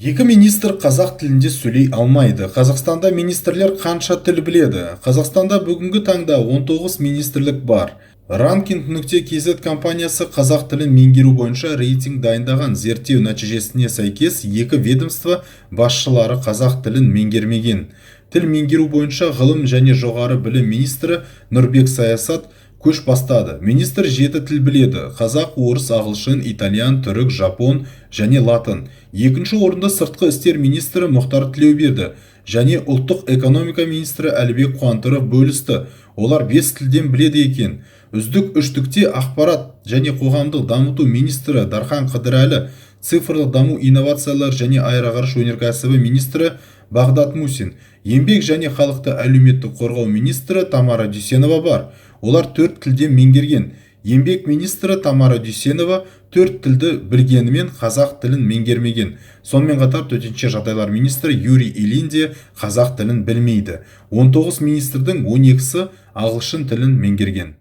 Екі министр қазақ тілінде сөйлей алмайды. Қазақстанда министрлер қанша тіл біледі? Қазақстанда бүгінгі таңда 19 министрлік бар. Ranking.kz компаниясы қазақ тілін меңгеру бойынша рейтинг дайындаған. Зерттеу нәтижесіне сәйкес екі ведомство басшылары қазақ тілін меңгермеген. Тіл меңгеру бойынша ғылым және жоғары білім министрі Нұрбек Саясат көш бастады. Министр 7 тіл біледі: қазақ, орыс, ағылшын, итальян, түрік, жапон және латын. Екінші орында сыртқы істер министрі Мұхтар Тілеуберді және ұлттық экономика министрі Әлібек Қуантұров бөлісті. Олар 5 тілден біледі екен. Үздік үштікте ақпарат және қоғамдық дамыту министрі Дархан Қыдырәлі, цифрлық даму, инновациялар және аэроғарыш өнеркәсібі министрі Бағдат Мусин, еңбек және халықты әлеуметтік қорғау министрі Тамара Дүйсенова бар. Олар 4 тілден меңгерген. Еңбек министрі Тамара Дүйсенова 4 тілді білгенімен қазақ тілін меңгермеген. Сонымен қатар төтенше жағдайлар министрі Юрий Ильин де қазақ тілін білмейді. 19 министрдің 12-сі ағылшын тілін меңгерген.